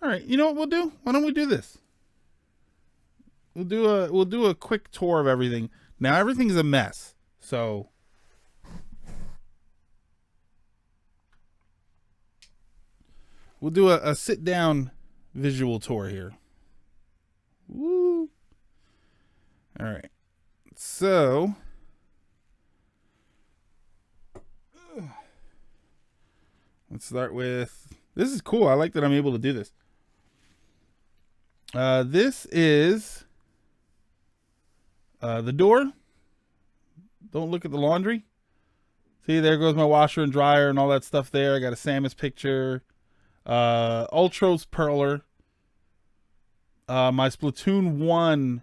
All right, you know what we'll do? Why don't we do this? We'll do a quick tour of everything. Now everything's a mess, so we'll do a sit down visual tour here. Woo! All right, so let's start with. This is cool. I like that I'm able to do this. This is the door. Don't look at the laundry. See, there goes my washer and dryer and all that stuff there. I got a Samus picture. Ultros Perler. My Splatoon 1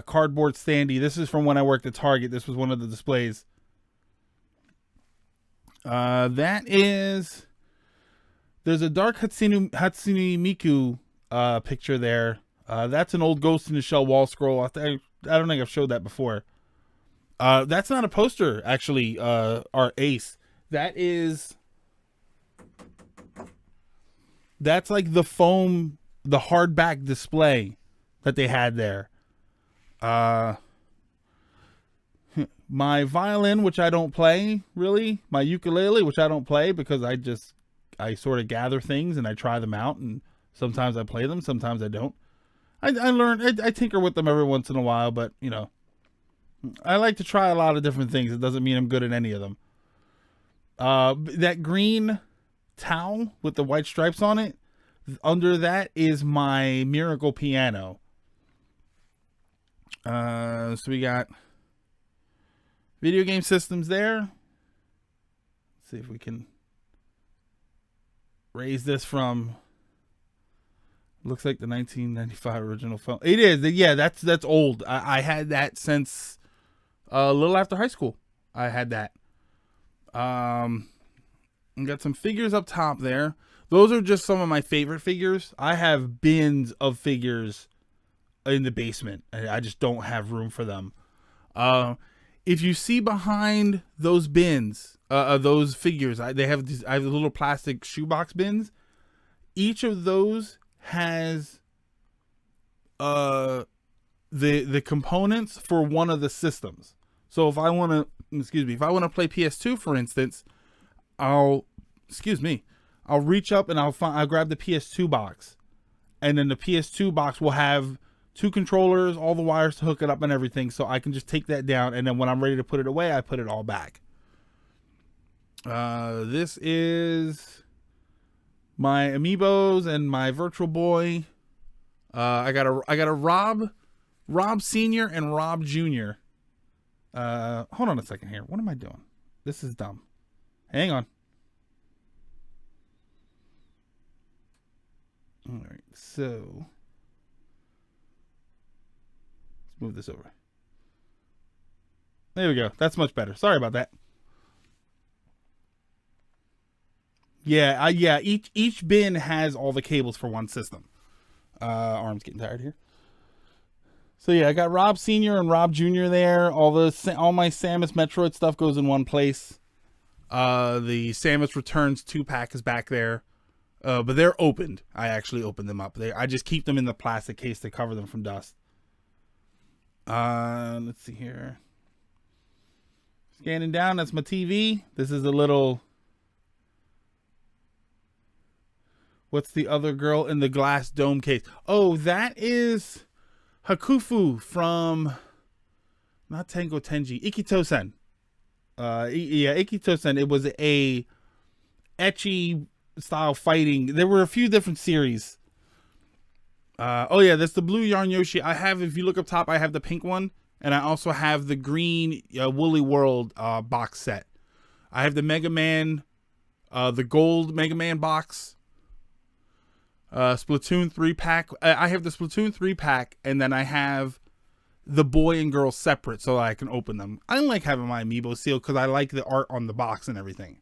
cardboard standee. This is from when I worked at Target. This was one of the displays. That is... There's a Dark Hatsune Miku picture there. That's an old Ghost in the Shell wall scroll. I don't think I've showed that before. That's not a poster, actually, our Ace. That's like the foam, the hardback display that they had there. My violin, which I don't play, really. My ukulele, which I don't play because I sort of gather things and I try them out, and sometimes I play them, sometimes I don't. I learn, I tinker with them every once in a while, but, you know, I like to try a lot of different things. It doesn't mean I'm good at any of them. That green towel with the white stripes on it, under that is my Miracle piano. So we got video game systems there. Let's see if we can raise this from... Looks like the 1995 original phone. It is. Yeah, that's old. I had that since a little after high school. I had that. Got some figures up top there. Those are just some of my favorite figures. I have bins of figures in the basement. I just don't have room for them. If you see behind those bins, those figures, I have the little plastic shoebox bins. Each of those has the components for one of the systems. So if I want to play PS2, for instance, I'll reach up and I'll grab the PS2 box, and then the PS2 box will have 2 controllers, all the wires to hook it up and everything, so I can just take that down, and then when I'm ready to put it away, I put it all back. This is my amiibos and my Virtual Boy. I got a Rob Senior and Rob Junior. Hold on a second here. What am I doing? This is dumb. Hang on. All right, so let's move this over. There we go. That's much better. Sorry about that. Yeah, each bin has all the cables for one system. Arm's getting tired here. So yeah, I got Rob Senior and Rob Junior there. All my Samus Metroid stuff goes in one place. The Samus Returns 2-pack is back there. But they're opened. I actually opened them up. I just keep them in the plastic case to cover them from dust. Let's see here. Scanning down, that's my TV. This is a little... What's the other girl in the glass dome case? Oh, that is Hakufu from... Not Tango Tenji. Ikito-sen. Ikito-sen. It was a ecchi style fighting. There were a few different series. That's the blue Yarn Yoshi. I have, if you look up top, I have the pink one, and I also have the green Woolly World box set. I have the Mega Man, the gold Mega Man box, Splatoon 3-pack. I have the Splatoon 3-pack, and then I have the boy and girl separate so I can open them. I like having my amiibo sealed because I like the art on the box and everything.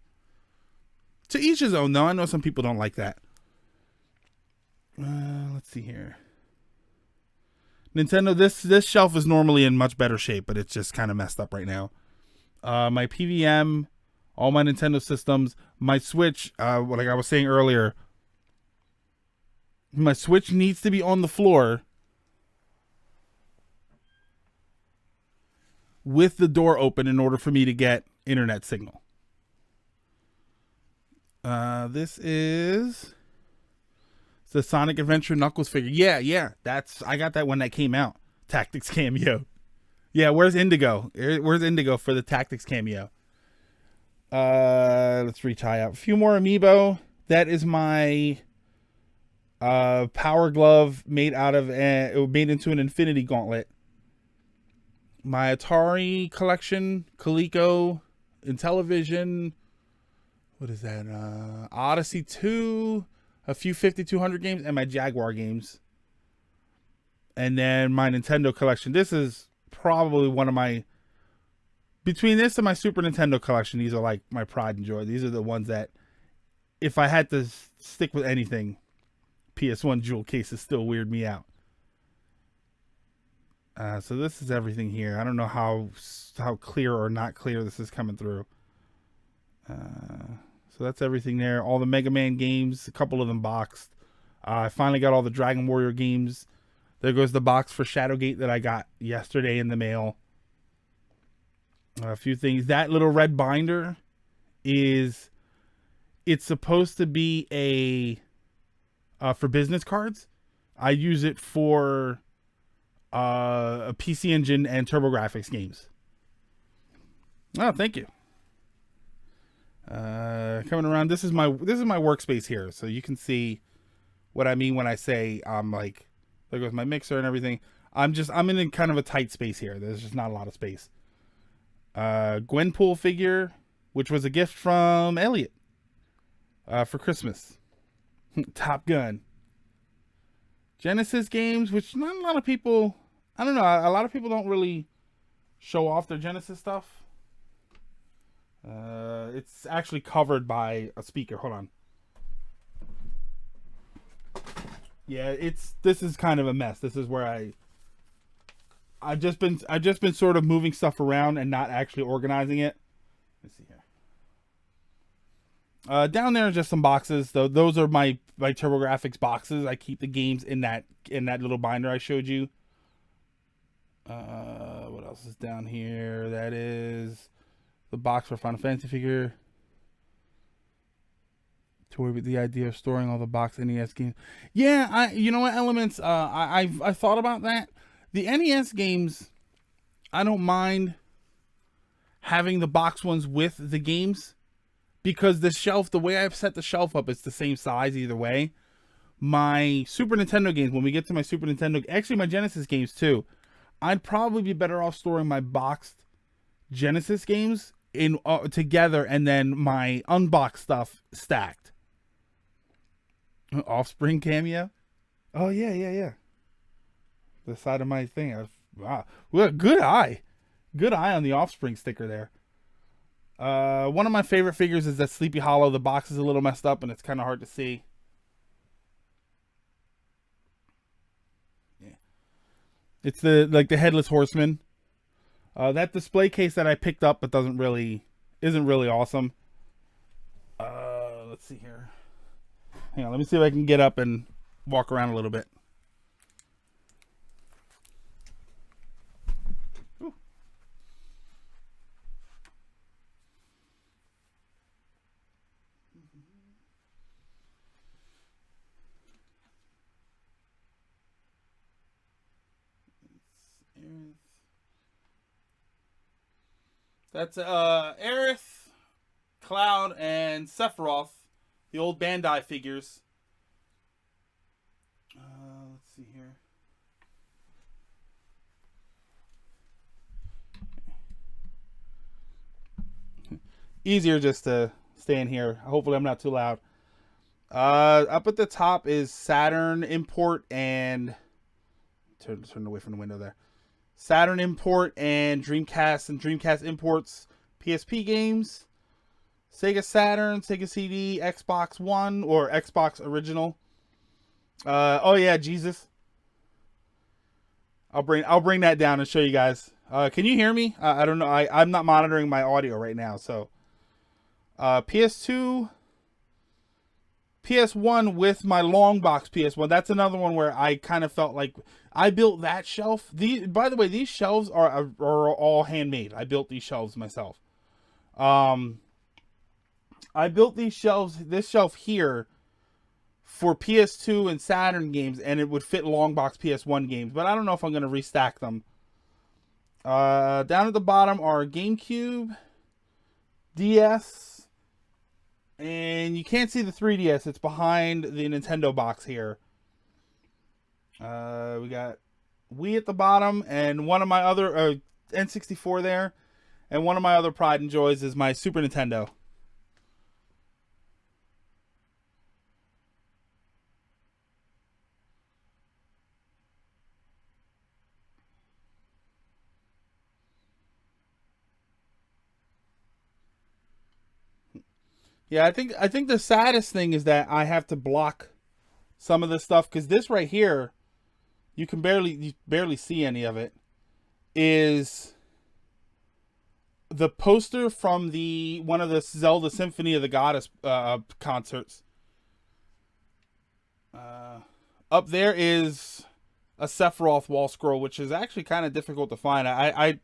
To each his own, though. I know some people don't like that. Let's see here. Nintendo, this shelf is normally in much better shape, but it's just kind of messed up right now. My PVM, all my Nintendo systems, my Switch, like I was saying earlier, My Switch needs to be on the floor with the door open in order for me to get internet signal. This is the Sonic Adventure Knuckles figure. Yeah. I got that when that came out. Tactics cameo. Yeah, where's Indigo? Where's Indigo for the Tactics cameo? Let's reach high out. A few more amiibo. That is my Power Glove made into an Infinity Gauntlet. My Atari collection, Coleco, Intellivision. What is that? Odyssey 2, a few 5200 games, and my Jaguar games. And then my Nintendo collection. This is probably one of my... Between this and my Super Nintendo collection, these are like my pride and joy. These are the ones that, if I had to stick with anything, PS1 jewel cases still weird me out. So this is everything here. I don't know how clear or not clear this is coming through. So that's everything there. All the Mega Man games, a couple of them boxed. I finally got all the Dragon Warrior games. There goes the box for Shadowgate that I got yesterday in the mail. A few things. That little red binder it's supposed to be for business cards. I use it for a PC Engine and TurboGrafx games. Oh, thank you. Coming around, this is my workspace here, so you can see what I mean when I say I'm like, there goes my mixer and everything. I'm in kind of a tight space here. There's just not a lot of space. Gwenpool figure, which was a gift from Elliot for Christmas. Top Gun. Genesis games, which not a lot of people, I don't know, a lot of people don't really show off their Genesis stuff. It's actually covered by a speaker. Hold on. Yeah, this is kind of a mess. This is where I've just been sort of moving stuff around and not actually organizing it. Let's see here. Down there are just some boxes. Those are my TurboGrafx boxes. I keep the games in that little binder I showed you. What else is down here? That is the box for Final Fantasy figure. Toy with the idea of storing all the box NES games. Yeah, you know what, Elements? I thought about that. The NES games, I don't mind having the box ones with the games, because the way I've set the shelf up, it's the same size either way. My Super Nintendo games, when we get to my Super Nintendo, actually my Genesis games too, I'd probably be better off storing my boxed Genesis games in together, and then my unboxed stuff stacked. Offspring cameo. Oh yeah. The side of my thing. Wow, good eye on the Offspring sticker there. One of my favorite figures is that Sleepy Hollow. The box is a little messed up and it's kind of hard to see. Yeah, it's the Headless Horseman. That display case that I picked up but isn't really awesome. Let's see here. Hang on, let me see if I can get up and walk around a little bit. Ooh. That's Aerith, Cloud, and Sephiroth. The old Bandai figures. Let's see here. Easier just to stay in here. Hopefully I'm not too loud. Up at the top is Saturn import and... Turn away from the window there. Saturn import and Dreamcast imports. PSP games. Sega Saturn, Sega CD, Xbox One or Xbox Original. Oh yeah, Jesus. I'll bring that down and show you guys. Can you hear me? I don't know. I'm not monitoring my audio right now. So, PS2, PS1 with my long box PS1. That's another one where I kind of felt like I built that shelf. By the way, these shelves are all handmade. I built these shelves myself. I built these shelves, this shelf here, for PS2 and Saturn games, and it would fit long box PS1 games. But I don't know if I'm going to restack them. Down at the bottom are GameCube, DS, and you can't see the 3DS. It's behind the Nintendo box here. We got Wii at the bottom, and one of my other N64 there, and one of my other pride and joys is my Super Nintendo. Yeah, I think the saddest thing is that I have to block some of this stuff, because this right here, you barely see any of it, is the poster from one of the Zelda Symphony of the Goddess concerts. Up there is a Sephiroth wall scroll, which is actually kind of difficult to find. I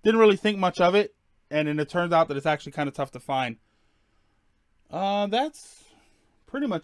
didn't really think much of it, and then it turns out that it's actually kind of tough to find. That's pretty much